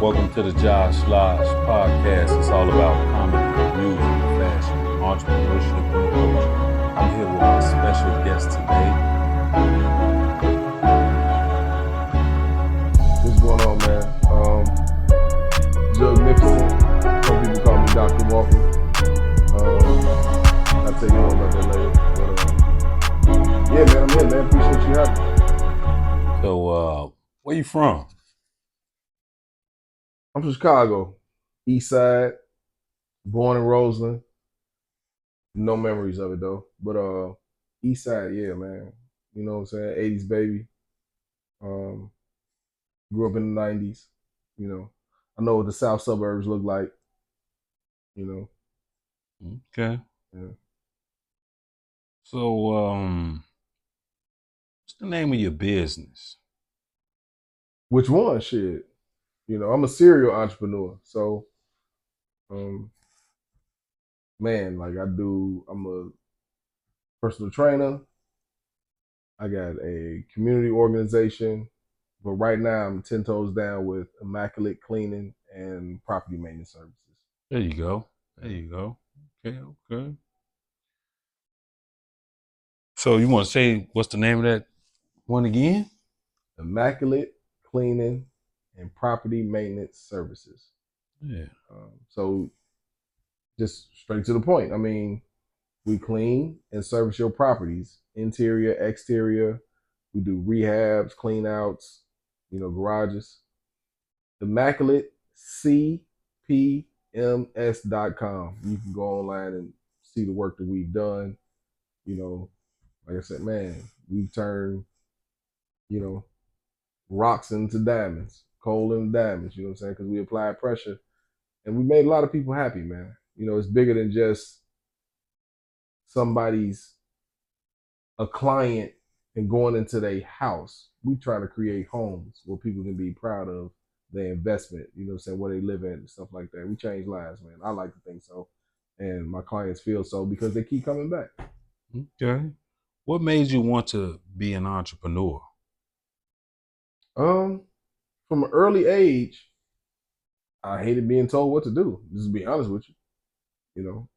Welcome to the Josh Lodge podcast. It's all about comedy, music, fashion, entrepreneurship, and culture. I'm here with my special guest today. What's going on, man? Juggnificent. Some people call me Dr. Walker. I'll tell you more about that later. But yeah, man, I'm here, man. Appreciate you having me. So, where you from? I'm from Chicago, East Side, born in Roseland. No memories of it though. But East Side, yeah, man. You know what I'm saying? 80s baby. Grew up in the 90s. You know, I know what the South suburbs look like. You know. Okay. Yeah. So, what's the name of your business? Which one? Shit. You know, I'm a serial entrepreneur. So, man, like I'm a personal trainer. I got a community organization, but right now I'm 10 toes down with Immaculate cleaning and property maintenance services. There you go. There you go. Okay. So, you want to say what's the name of that one again? Immaculate cleaning and property maintenance services. Yeah. So just straight to the point. I mean, we clean and service your properties, interior, exterior. We do rehabs, clean outs, garages. Immaculate CPMS.com. You can go online and see the work that we've done. Like I said, man, we've turned, rocks into diamonds, coal into diamonds, you know what I'm saying? Because we applied pressure and we made a lot of people happy, man. It's bigger than just a client and going into their house. We try to create homes where people can be proud of their investment, you know what I'm saying, where they live in and stuff like that. We change lives, man. I like to think so. And my clients feel so because they keep coming back. Okay. What made you want to be an entrepreneur? From an early age, I hated being told what to do, just to be honest with you.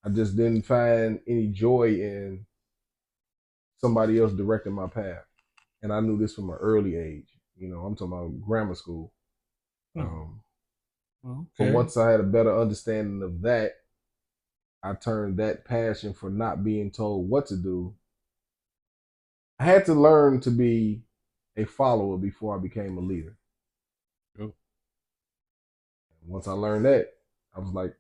I just didn't find any joy in somebody else directing my path. And I knew this from an early age. I'm talking about grammar school. Okay. But once I had a better understanding of that, I turned that passion for not being told what to do. I had to learn to be a follower before I became a leader. Cool. Once I learned that, I was like,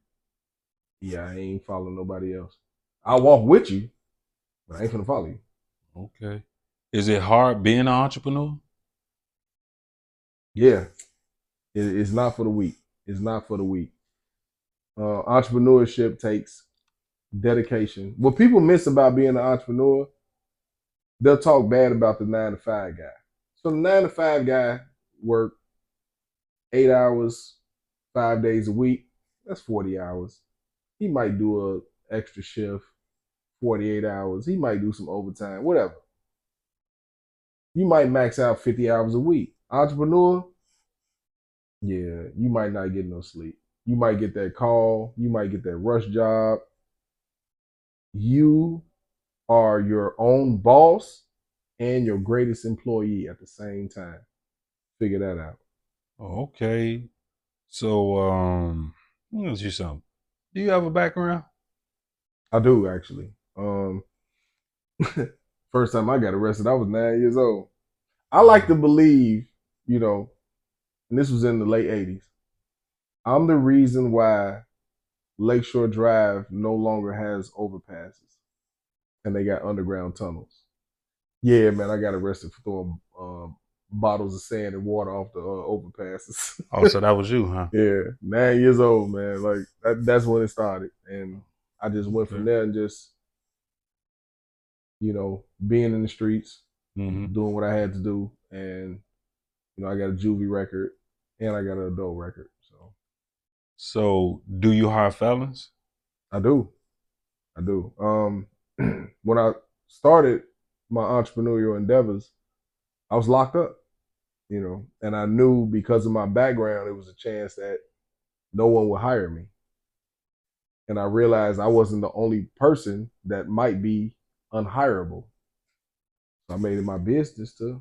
yeah, I ain't following nobody else. I'll walk with you, but I ain't gonna follow you. Okay. Is it hard being an entrepreneur? Yeah, it's not for the weak. It's not for the weak. Entrepreneurship takes dedication. What people miss about being an entrepreneur, they'll talk bad about the 9-to-5 guy. So the 9-to-5 guy work 8 hours, 5 days a week. That's 40 hours. He might do a extra shift, 48 hours. He might do some overtime, whatever. You might max out 50 hours a week. Entrepreneur, yeah, you might not get no sleep. You might get that call. You might get that rush job. You are your own boss and your greatest employee at the same time. Figure that out. Okay. So, let me ask you something. Do you have a background? I do actually. First time I got arrested, I was 9 years old. I like to believe, and this was in the late 80s. I'm the reason why Lakeshore Drive no longer has overpasses and they got underground tunnels. Yeah, man, I got arrested for throwing bottles of sand and water off the overpasses. Oh, so that was you, huh? Yeah, 9 years old, man. Like that's when it started, and I just went from there and just, being in the streets, doing what I had to do, and I got a juvie record and I got an adult record. So, do you hire felons? I do. When I started my entrepreneurial endeavors, I was locked up. And I knew because of my background, it was a chance that no one would hire me. And I realized I wasn't the only person that might be unhireable. So I made it my business to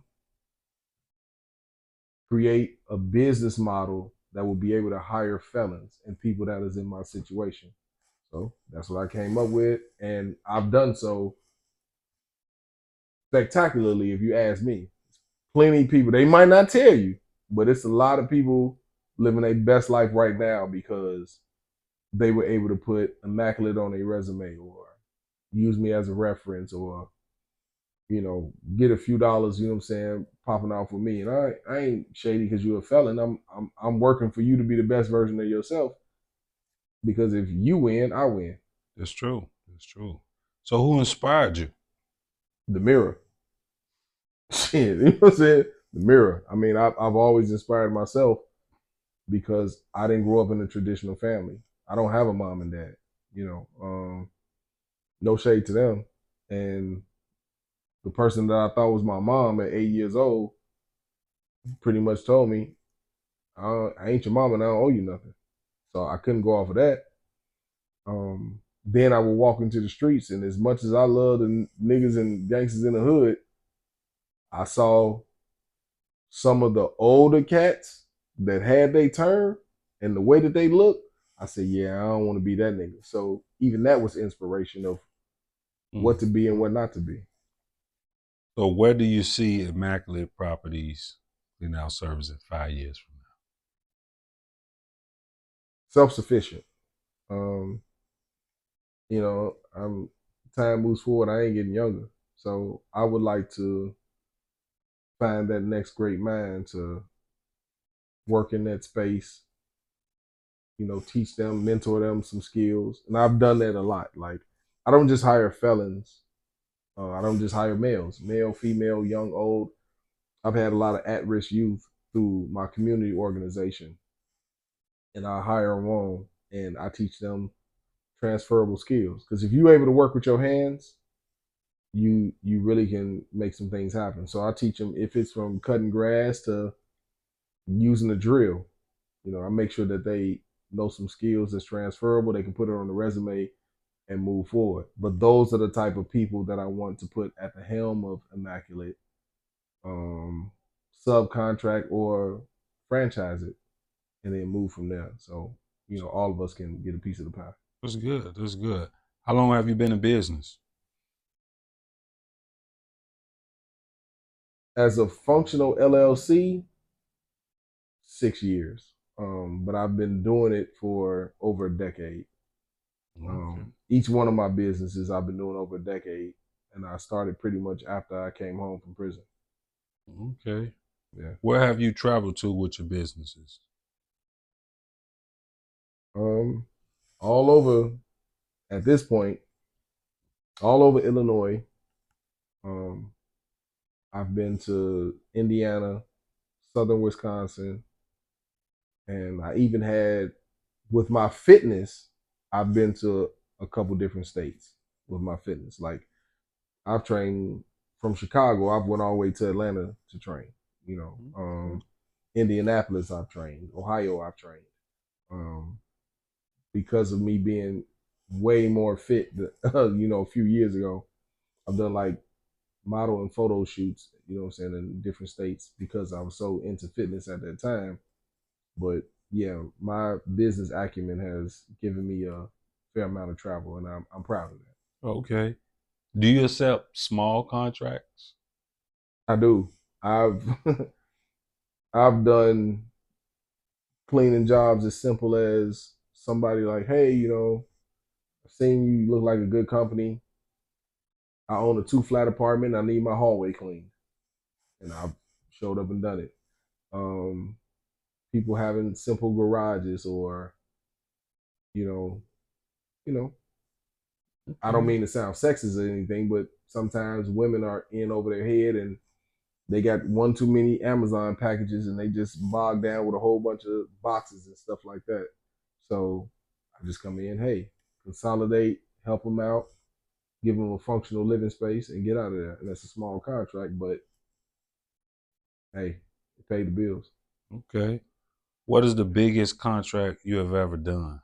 create a business model that will be able to hire felons and people that is in my situation. So that's what I came up with. And I've done so spectacularly, if you ask me. Plenty of people, they might not tell you, but it's a lot of people living their best life right now because they were able to put Immaculate on their resume or use me as a reference or, get a few dollars, popping off with me. And I ain't shady because you're a felon. I'm working for you to be the best version of yourself because if you win, I win. That's true. That's true. So who inspired you? The mirror. Shit, you know what I'm saying? The mirror. I mean, I've always inspired myself because I didn't grow up in a traditional family. I don't have a mom and dad, no shade to them. And the person that I thought was my mom at 8 years old pretty much told me, I ain't your mom and I don't owe you nothing. So I couldn't go off of that. Then I would walk into the streets, and as much as I love the niggas and gangsters in the hood, I saw some of the older cats that had their turn and the way that they look. I said, yeah, I don't want to be that nigga. So even that was inspiration of what to be and what not to be. So where do you see Immaculate Properties in our service in 5 years from now? Self-sufficient. I'm time moves forward. I ain't getting younger. So I would like to find that next great mind to work in that space, teach them, mentor them some skills. And I've done that a lot. Like, I don't just hire felons. I don't just hire male, female, young, old. I've had a lot of at-risk youth through my community organization. And I hire them on and I teach them transferable skills. Because if you're able to work with your hands, you really can make some things happen. So I teach them if it's from cutting grass to using a drill. I make sure that they know some skills that's transferable. They can put it on the resume and move forward. But those are the type of people that I want to put at the helm of Immaculate, subcontract or franchise it, and then move from there. So all of us can get a piece of the pie. That's good. That's good. How long have you been in business? As a functional LLC, 6 years. But I've been doing it for over a decade. Okay. Each one of my businesses I've been doing over a decade, and I started pretty much after I came home from prison. Okay. Yeah. Where have you traveled to with your businesses? All over at this point, all over Illinois. I've been to Indiana, southern Wisconsin, and I even had with my fitness, I've been to a couple different states with my fitness. Like I've trained from Chicago, I've went all the way to Atlanta to train. Indianapolis, I've trained. Ohio, I've trained. Because of me being way more fit, a few years ago, I've done like model and photo shoots, in different states because I was so into fitness at that time. But yeah, my business acumen has given me a fair amount of travel, and I'm proud of that. Okay. Do you accept small contracts? I do. I've I've done cleaning jobs as simple as somebody like, hey, I've seen you look like a good company. I own a 2-flat apartment. I need my hallway cleaned, and I've showed up and done it. Um, People having simple garages, or you know, you know. I don't mean to sound sexist or anything, but sometimes women are in over their head and they got one too many Amazon packages and they just bog down with a whole bunch of boxes and stuff like that. So I just come in, hey, consolidate, help them out, give them a functional living space, and get out of there. And that's a small contract, but hey, pay the bills. Okay. What is the biggest contract you have ever done?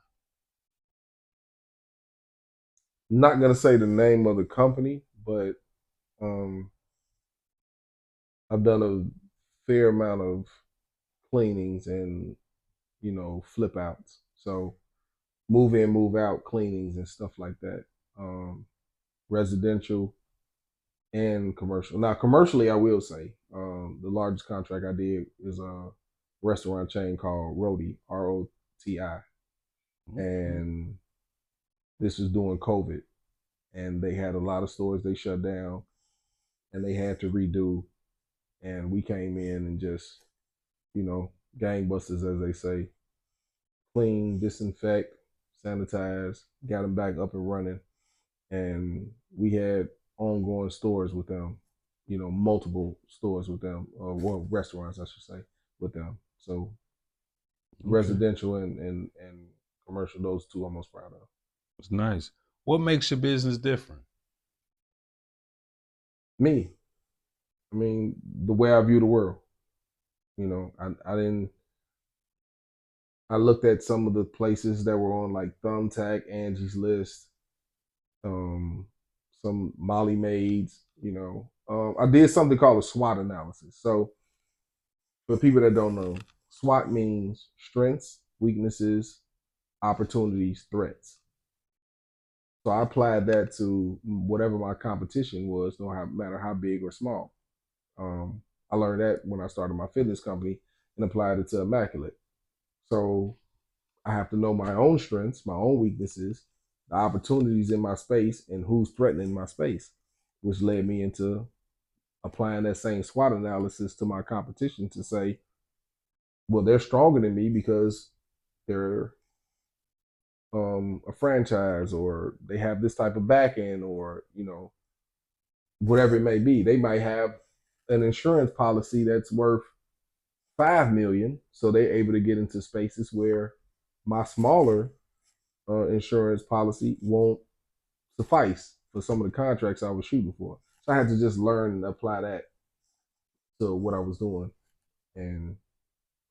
Not gonna say the name of the company, but um, I've done a fair amount of cleanings and flip outs. So move in, move out cleanings and stuff like that. Residential and commercial. Now, commercially, I will say the largest contract I did is a restaurant chain called Roti, ROTI, Okay. and this was during COVID, and they had a lot of stores they shut down, and they had to redo, and we came in and just gangbusters, as they say, clean, disinfect, sanitize, got them back up and running, and we had ongoing stores with them, multiple stores with them, or well, restaurants, I should say, with them. So Okay. residential and commercial, those two I'm most proud of. It's nice. What makes your business different? Me, I mean, the way I view the world. I didn't. I looked at some of the places that were on like Thumbtack, Angie's List, um, some Molly Maids. I did something called a SWOT analysis. So for people that don't know, SWOT means strengths, weaknesses, opportunities, threats. So I applied that to whatever my competition was, no matter how big or small. I learned that when I started my fitness company and applied it to Immaculate. So I have to know my own strengths, my own weaknesses, the opportunities in my space, and who's threatening my space, which led me into applying that same SWOT analysis to my competition to say, well, they're stronger than me because they're a franchise, or they have this type of back end, or whatever it may be. They might have an insurance policy that's worth 5 million, so they're able to get into spaces where my smaller insurance policy won't suffice for some of the contracts I was shooting for. So I had to just learn and apply that to what I was doing, and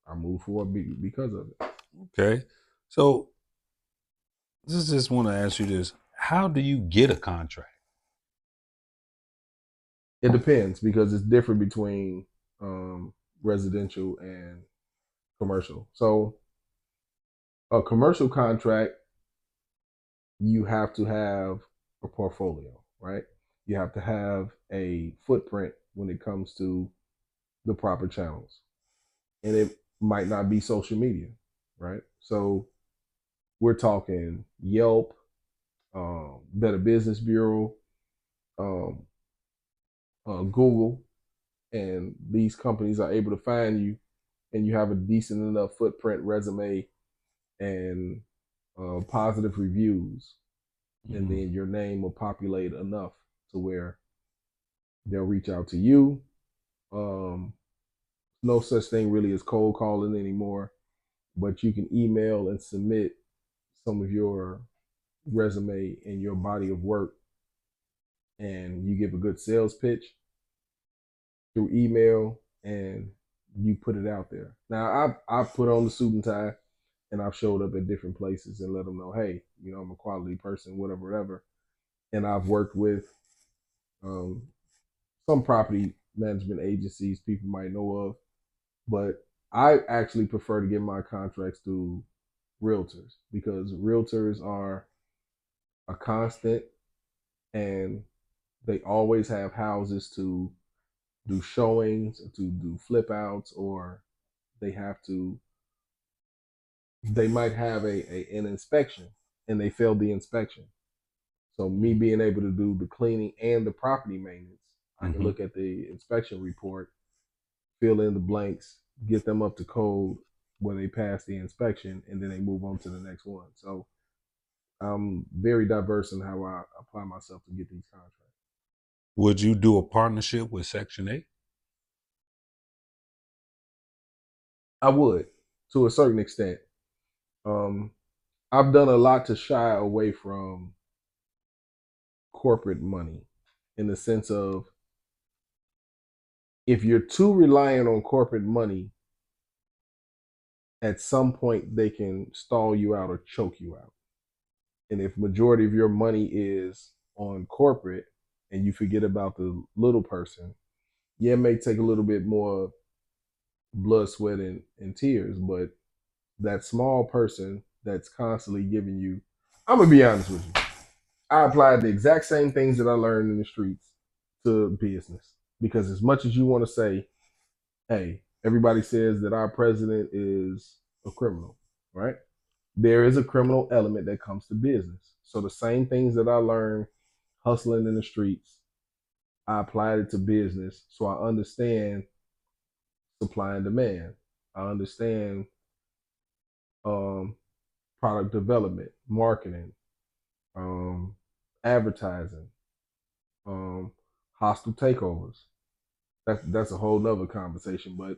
I moved forward because of it. Okay. So just want to ask you this. How do you get a contract? It depends because it's different between residential and commercial. So a commercial contract, you have to have a portfolio, right? You have to have a footprint when it comes to the proper channels, and it might not be social media, right? So we're talking Yelp, Better Business Bureau, um, Google, and these companies are able to find you, and you have a decent enough footprint, resume, and positive reviews, and Mm-hmm. then your name will populate enough to where they'll reach out to you. Um, no such thing really as cold calling anymore, but you can email and submit some of your resume and your body of work, and you give a good sales pitch through email, and you put it out there. Now I've put on the suit and tie, and I've showed up at different places and let them know, hey, I'm a quality person, whatever, whatever. And I've worked with um, some property management agencies people might know of, but I actually prefer to get my contracts through realtors because realtors are a constant, and they always have houses to do showings, to do flip outs, or they have to they might have an inspection and they failed the inspection. So me being able to do the cleaning and the property maintenance, I can Mm-hmm. look at the inspection report, fill in the blanks, get them up to code where they pass the inspection, and then they move on to the next one. So I'm very diverse in how I apply myself to get these contracts. Would you do a partnership with Section 8? I would, to a certain extent. Um, I've done a lot to shy away from corporate money in the sense of If you're too reliant on corporate money, at some point they can stall you out or choke you out. And if majority of your money is on corporate and you forget about the little person, yeah, it may take a little bit more blood, sweat, and tears, but that small person that's constantly giving you, I'm gonna be honest with you. I applied the exact same things that I learned in the streets to business. Because as much as you want to say, hey, everybody says that our president is a criminal, right? There is a criminal element that comes to business. So the same things that I learned hustling in the streets, I applied it to business. So I understand supply and demand. I understand um, product development, marketing, um, advertising, um, hostile takeovers. That's a whole nother conversation. But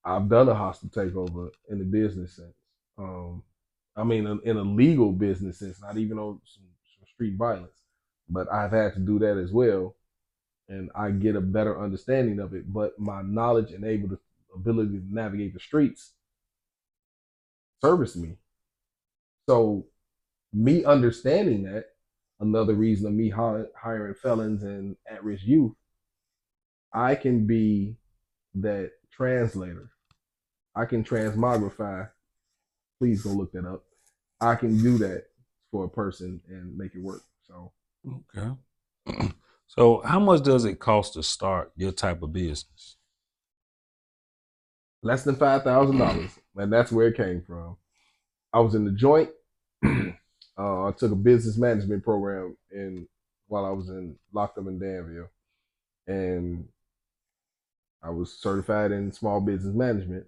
I've done a hostile takeover in the business sense. Um, I mean, in a legal business sense, not even on some street violence, but I've had to do that as well, and I get a better understanding of it. But my knowledge and ability to navigate the streets serviced me. So me understanding that, another reason of me hiring felons and at-risk youth, I can be that translator. I can transmogrify. Please go look that up. I can do that for a person and make it work. So Okay. So how much does it cost to start your type of business? less than $5,000, and that's where it came from. I was in the joint. I took a business management program in while I was in locked up in Danville, and I was certified in small business management.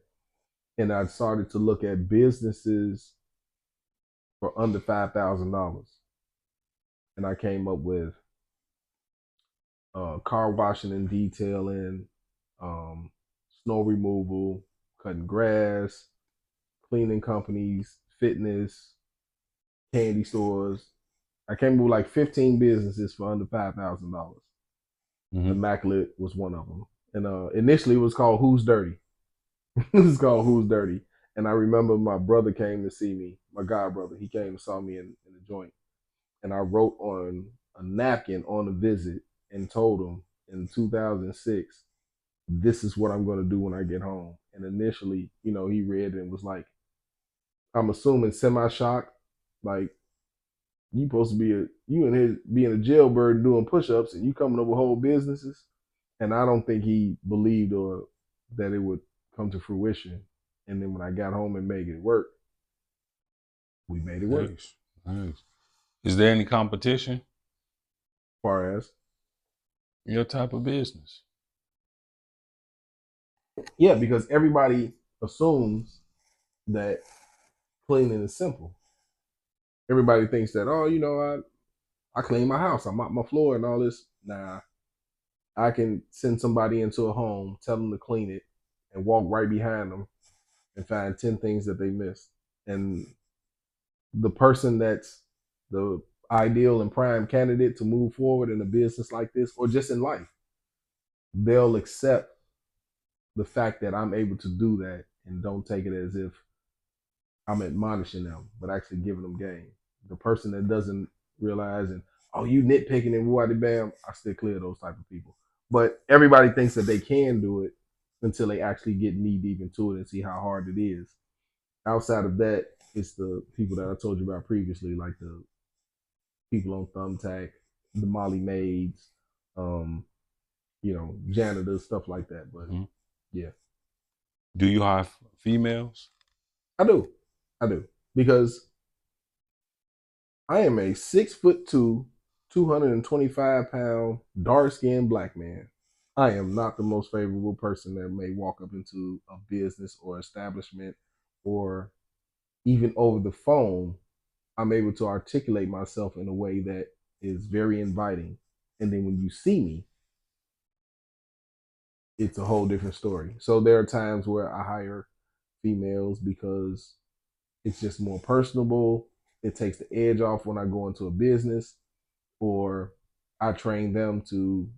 And I started to look at businesses for under $5,000, and I came up with car washing and detailing, um, snow removal, cutting grass, cleaning companies, fitness, candy stores. I came up with like 15 businesses for under $5,000. Mm-hmm. Immaculate was one of them. And initially it was called Who's Dirty. It was called Who's Dirty. And I remember my brother came to see me, my god brother. He came and saw me in the joint. And I wrote on a napkin on a visit and told him in 2006, this is what I'm going to do when I get home. And initially, he read it and was like, I'm assuming semi shocked, like, you supposed to be you and his being a jailbird doing push-ups and you coming up with whole businesses. And I don't think he believed or that it would come to fruition. And then when I got home and made it work, we made it work. Nice. Nice. Is there any competition As far as in your type of business? yeah, because everybody assumes that cleaning is simple. Everybody thinks that, oh, I clean my house, I mop my floor and all this. Nah, I can send somebody into a home, tell them to clean it, and walk right behind them and find 10 things that they missed. And the person that's the ideal and prime candidate to move forward in a business like this or just in life, they'll accept the fact that I'm able to do that and don't take it as if I'm admonishing them, but actually giving them game. The person that doesn't realize and, oh, you nitpicking and what bam, I still clear those type of people. But everybody thinks that they can do it until they actually get knee deep into it and see how hard it is. Outside of that, it's the people that I told you about previously, like the people on Thumbtack, the Molly maids, um, janitors, stuff like that. But Mm-hmm. yeah, Do you hire females? I do, because I am a 6'2", 225-pound, dark-skinned black man. I am not the most favorable person that may walk up into a business or establishment or even over the phone. I'm able to articulate myself in a way that is very inviting. And then when you see me, it's a whole different story. So there are times where I hire females because it's just more personable. It takes the edge off when I go into a business, or I train them to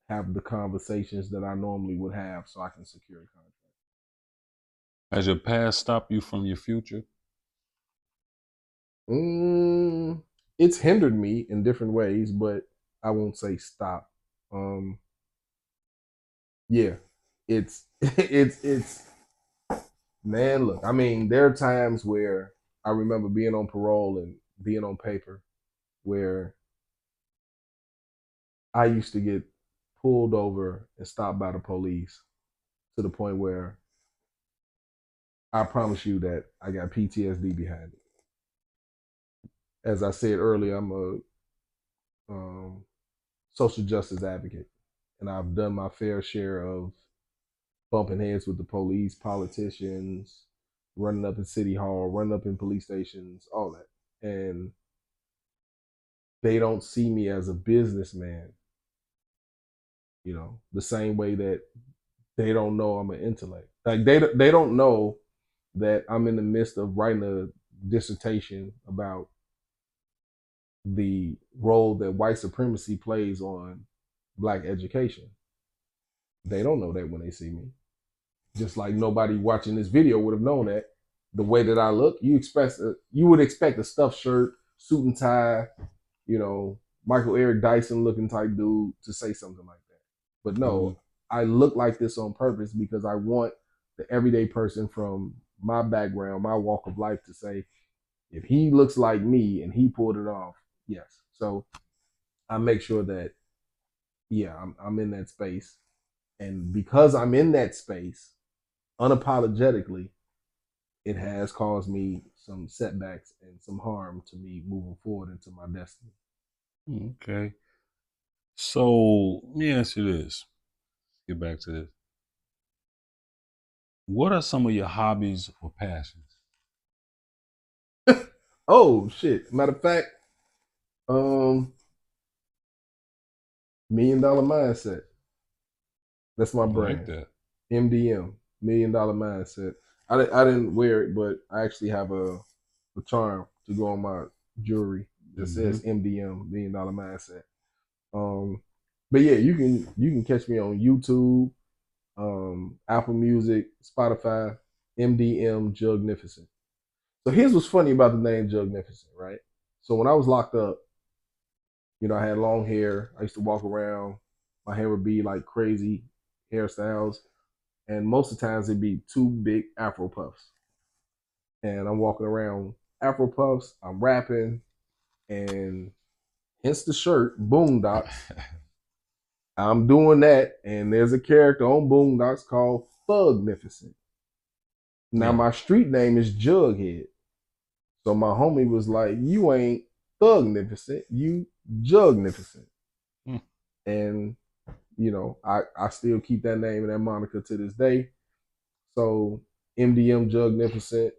have the conversations that I normally would have so I can secure a contract. Has your past stopped you from your future? It's hindered me in different ways, but I won't say stop. Um, yeah, it's it's man. Look, I mean, there are times where I remember being on parole and being on paper where I used to get pulled over and stopped by the police to the point where I promise you that I got PTSD behind it. As I said earlier, I'm a social justice advocate, and I've done my fair share of bumping heads with the police, politicians, running up in city hall, running up in police stations, all that. And they don't see me as a businessman, the same way that they don't know I'm an intellect. Like they don't know that I'm in the midst of writing a dissertation about the role that white supremacy plays on black education. They don't know that when they see me. Just like nobody watching this video would have known that. The way that I look, you would expect a stuffed shirt, suit and tie, you know, Michael Eric Dyson looking type dude to say something like that. But no, I look like this on purpose because I want the everyday person from my background, my walk of life to say, if he looks like me and he pulled it off, yes. So I make sure that, yeah, I'm in that space. And because I'm in that space, unapologetically, it has caused me some setbacks and some harm to me moving forward into my destiny. Okay. So let me ask you this. Get back to this. What are some of your hobbies or passions? Oh shit! Matter of fact, um, $1 million mindset. That's my I like brand. that. MDM, $1 million mindset. I didn't wear it, but I actually have a charm to go on my jewelry that Mm-hmm. says MDM, $1 million mindset. Um, but yeah, you can catch me on YouTube, Apple Music, Spotify, MDM Juggnificent. So here's what's funny about the name Juggnificent, right? So when I was locked up, I had long hair. I used to walk around. My hair would be like crazy hairstyles, and most of the times it'd be two big Afro puffs. And I'm walking around Afro puffs. I'm rapping, and hence the shirt Boondocks. I'm doing that, and there's a character on Boondocks called Thugnificent. Now Yeah. my street name is Jughead. So my homie was like, "You ain't Thugnificent, you Jugnificent." Mm. And I still keep that name and that moniker to this day. So MDM Jugnificent,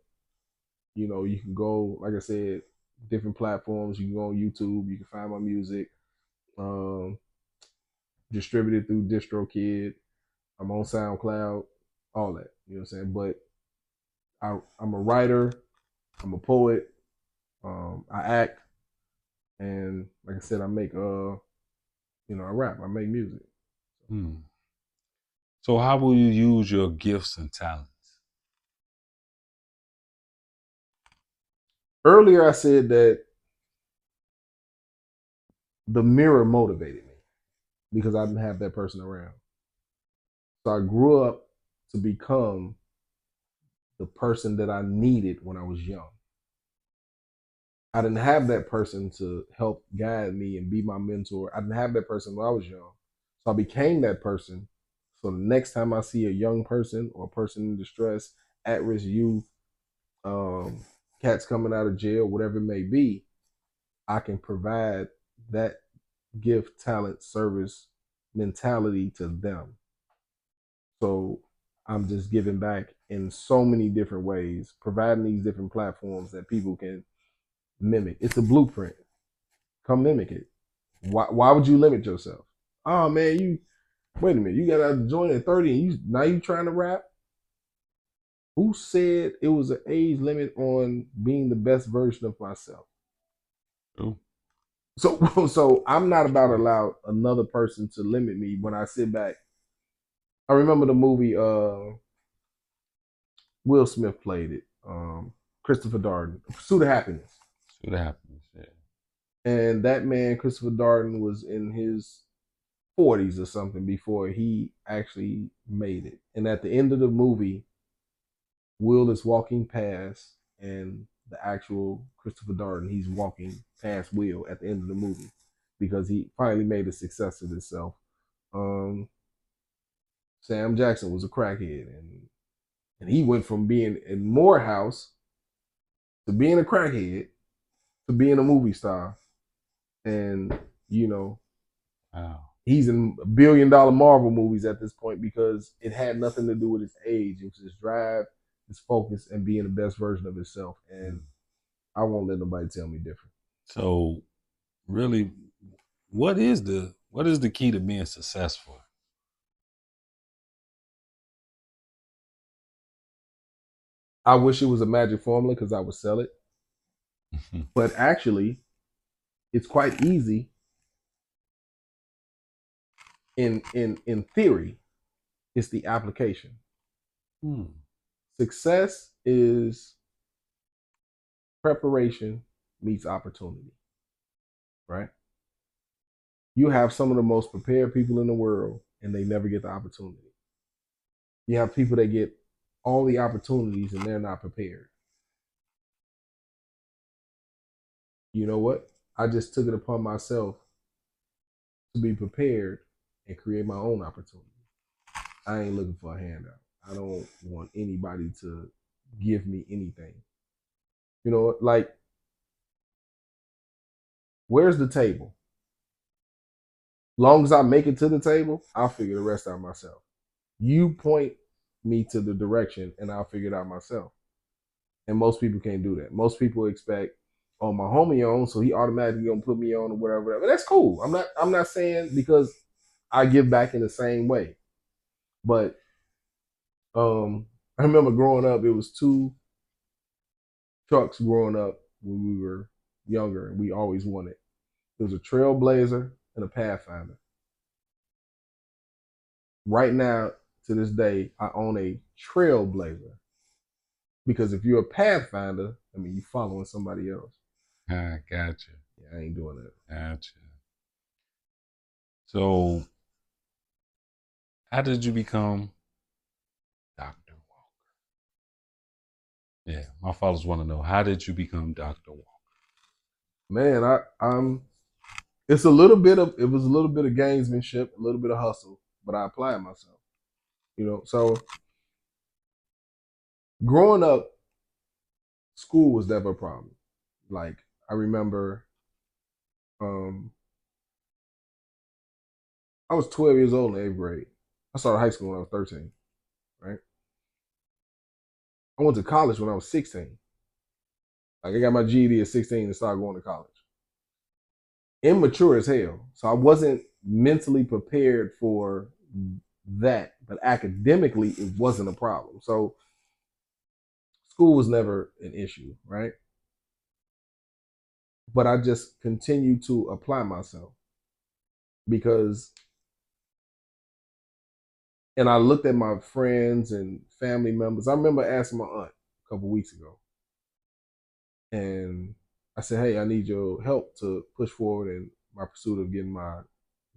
you can go, like I said, different platforms. You can go on YouTube, you can find my music, um, distributed through DistroKid. I'm on SoundCloud, all that. You know what I'm saying? But I'm a writer, I'm a poet, I act, and like I said, I make I rap, I make music. Hmm. So how will you use your gifts and talents? Earlier I said that the mirror motivated me because I didn't have that person around. So I grew up to become the person that I needed when I was young. I didn't have that person to help guide me and be my mentor. I didn't have that person when I was young. So I became that person. So the next time I see a young person or a person in distress, at risk youth, cats coming out of jail, whatever it may be, I can provide that gift, talent, service, mentality to them. So I'm just giving back in so many different ways, providing these different platforms that people can mimic. It's a blueprint. Come mimic it. Why would you limit yourself? Oh man, you wait a minute. You got out of joint at 30 and you trying to rap? Who said it was an age limit on being the best version of myself? True. So I'm not about to allow another person to limit me when I sit back. I remember the movie Will Smith played it. Christopher Darden, Pursuit of Happiness. See what happens. Yeah. And that man, Christopher Darden, was in his 40s or something before he actually made it. And at the end of the movie, Will is walking past, and the actual Christopher Darden, he's walking past Will at the end of the movie because he finally made a success of himself. Um, Sam Jackson was a crackhead, and he went from being in Morehouse to being a crackhead to being a movie star. And you know, Wow. he's in $1 billion Marvel movies at this point because it had nothing to do with his age. It was his drive, his focus, and being the best version of himself. And I won't let nobody tell me different. So, really, what is the key to being successful? I wish it was a magic formula because I would sell it. But actually, it's quite easy in theory. It's the application. Success is preparation meets opportunity, right? You have some of the most prepared people in the world and they never get the opportunity. You have people that get all the opportunities and they're not prepared. You know what? I just took it upon myself to be prepared and create my own opportunity. I ain't looking for a handout. I don't want anybody to give me anything. You know, like, where's the table? Long as I make it to the table, I'll figure the rest out myself. You point me to the direction and I'll figure it out myself. And most people can't do that. Most people expect, oh, my homie on, so he automatically gonna put me on or whatever. That's cool. I'm not saying because I give back in the same way. But I remember growing up, it was two trucks growing up when we were younger, and we always wanted. It was a Trailblazer and a Pathfinder. Right now, to this day, I own a Trailblazer because if you're a Pathfinder, I mean, you're following somebody else. I gotcha. Yeah, I ain't doing that. Gotcha. So, how did you become Dr. Walker? Yeah, my followers want to know, how did you become Dr. Walker? Man, I'm. It's a little bit of. It was a little bit of gamesmanship, a little bit of hustle, but I applied myself. You know, so growing up, school was never a problem. Like, I remember, um, I was 12 years old in 8th grade. I started high school when I was 13. Right. I went to college when I was 16. Like, I got my GED at 16 and started going to college. Immature as hell. So I wasn't mentally prepared for that, but academically it wasn't a problem. So school was never an issue, right? But I just continued to apply myself because, and I looked at my friends and family members. I remember asking my aunt a couple weeks ago, and I said, "Hey, I need your help to push forward in my pursuit of getting my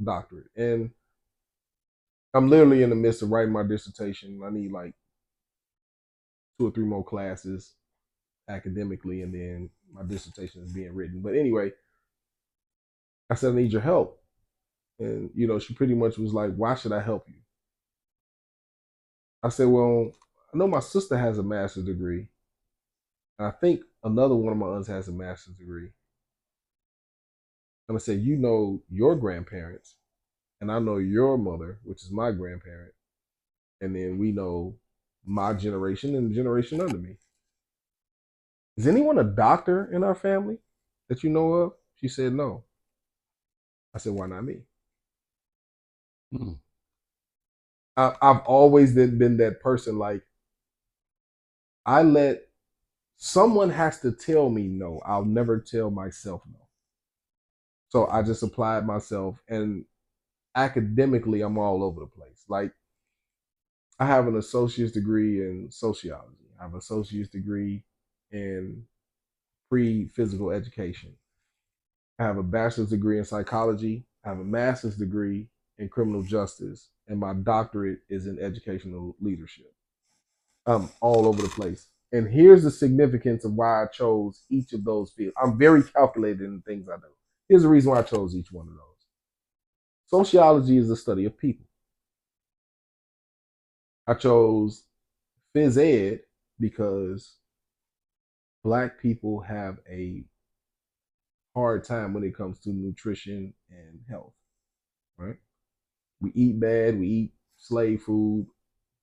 doctorate." And I'm literally in the midst of writing my dissertation. I need like 2 or 3 more classes academically, and then my dissertation is being written. But anyway, I said, "I need your help." And, she pretty much was like, "Why should I help you?" I said, "Well, I know my sister has a master's degree. And I think another one of my aunts has a master's degree." And I said, "You know your grandparents, and I know your mother, which is my grandparent. And then we know my generation and the generation under me. Is anyone a doctor in our family that you know of?" She said, "No." I said, "Why not me?" Hmm. I've always been that person. Like, I let someone has to tell me no. I'll never tell myself no. So I just applied myself, and academically, I'm all over the place. Like, I have an associate's degree in sociology. I have an associate's degree in pre-physical education. I have a bachelor's degree in psychology. I have a master's degree in criminal justice, and my doctorate is in educational leadership. All over the place. And here's the significance of why I chose each of those fields. I'm very calculated in the things I do. Here's the reason why I chose each one of those. Sociology is the study of people. I chose phys ed because Black people have a hard time when it comes to nutrition and health, right? We eat bad, we eat slave food,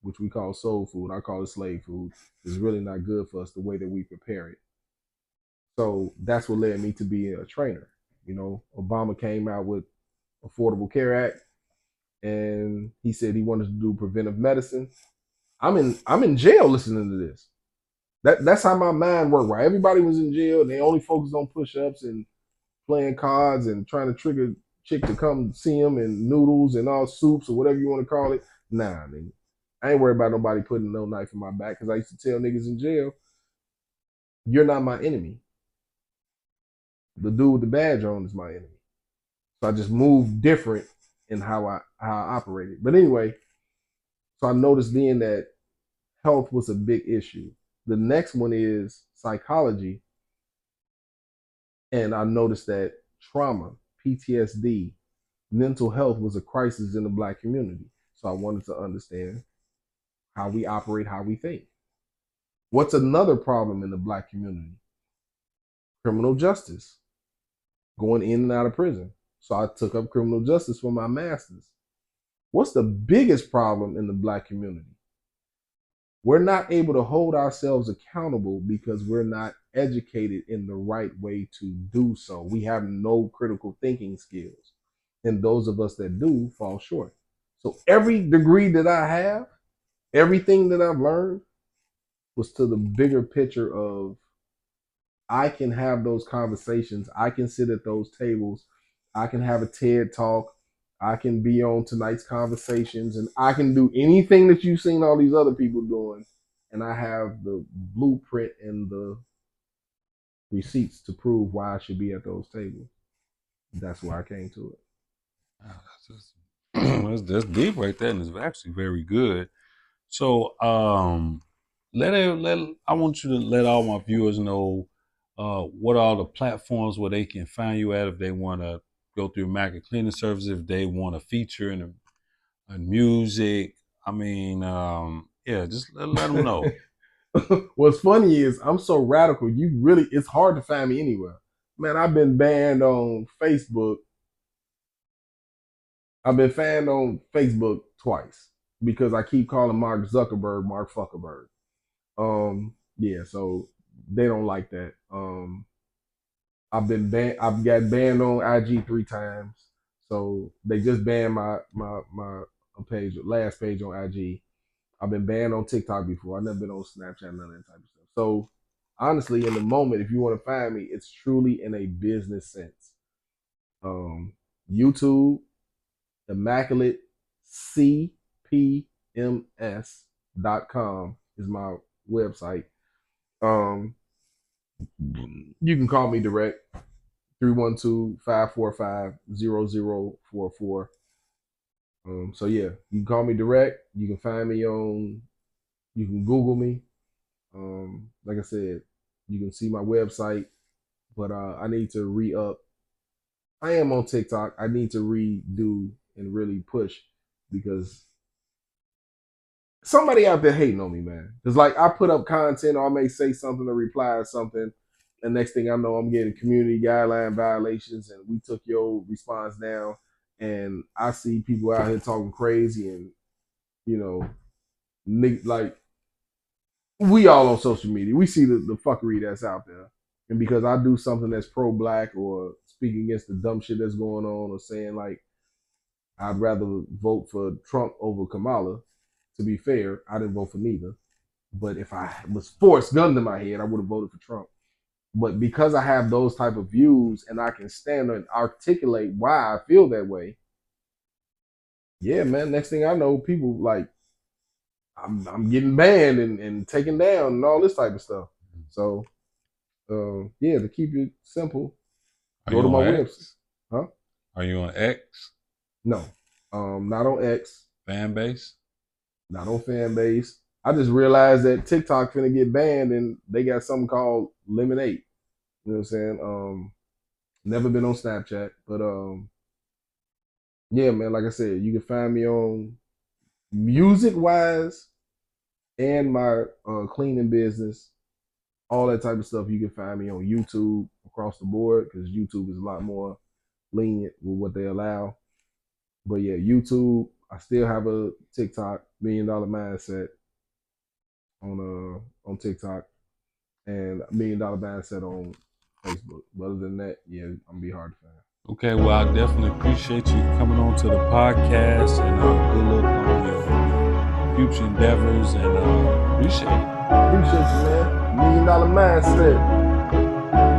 which we call soul food. I call it slave food. It's really not good for us the way that we prepare it. So that's what led me to be a trainer. You know, Obama came out with Affordable Care Act, and he said he wanted to do preventive medicine. I'm in jail listening to this. That's how my mind worked. Right, everybody was in jail. And they only focused on push-ups and playing cards and trying to trigger chick to come see them and noodles and all soups or whatever you want to call it. Nah, nigga. I ain't worried about nobody putting no knife in my back because I used to tell niggas in jail, you're not my enemy. The dude with the badge on is my enemy. So I just moved different in how I operated. But anyway, so I noticed then that health was a big issue. The next one is psychology. And I noticed that trauma, PTSD, mental health was a crisis in the Black community. So I wanted to understand how we operate, how we think. What's another problem in the Black community? Criminal justice, going in and out of prison. So I took up criminal justice for my master's. What's the biggest problem in the Black community? We're not able to hold ourselves accountable because we're not educated in the right way to do so. We have no critical thinking skills. And those of us that do fall short. So every degree that I have, everything that I've learned was to the bigger picture of I can have those conversations. I can sit at those tables. I can have a TED talk. I can be on tonight's conversations, and I can do anything that you've seen all these other people doing. And I have the blueprint and the receipts to prove why I should be at those tables. That's why I came to it. That's deep right there, and it's actually very good. So, let I want you to let all my viewers know what are the platforms where they can find you at if they want to go through Immaculate Cleaning Service, if they want to feature in music. I mean, yeah, just let them know. What's funny is I'm so radical. It's hard to find me anywhere. Man, I've been banned on Facebook. I've been banned on Facebook twice because I keep calling Mark Zuckerberg Mark Fuckerberg. Yeah, so they don't like that. I've been banned. I've got banned on IG 3 times. So they just banned my page, last page on IG. I've been banned on TikTok before. I've never been on Snapchat, none of that type of stuff. So honestly, in the moment, if you want to find me, it's truly in a business sense. YouTube, Immaculate CPMS.com is my website. Um, you can call me direct 312-545-0044. So yeah, you can call me direct. You can find me on. You can Google me. Like I said, you can see my website, but I need to re up. I am on TikTok. I need to redo and really push because somebody out there hating on me, man. It's like I put up content or I may say something or reply or something. And next thing I know, I'm getting community guideline violations and we took your response down. And I see people out here talking crazy and, you know, like we all on social media. We see the fuckery that's out there. And because I do something that's pro black or speaking against the dumb shit that's going on or saying like I'd rather vote for Trump over Kamala, to be fair, I didn't vote for neither. But if I was forced gun to my head, I would have voted for Trump. But because I have those type of views and I can stand and articulate why I feel that way, yeah, man. Next thing I know, people like I'm getting banned and taken down and all this type of stuff. So yeah, to keep it simple, Are go you to my on website. X? Huh? Are you on X? No, not on X, Fan base? not on fan base. I just realized that TikTok finna get banned and they got something called Lemonade. You know what I'm saying? Never been on Snapchat, but yeah, man. Like I said, you can find me on music wise and my cleaning business, all that type of stuff. You can find me on YouTube across the board because YouTube is a lot more lenient with what they allow. But yeah, YouTube. I still have a TikTok $1 million mindset on TikTok and $1 million mindset on Facebook. But other than that, yeah, I'm gonna be hard to find. Okay, well, I definitely appreciate you coming on to the podcast, and good luck on your future endeavors, and appreciate it. Appreciate you, man. $1 million mindset.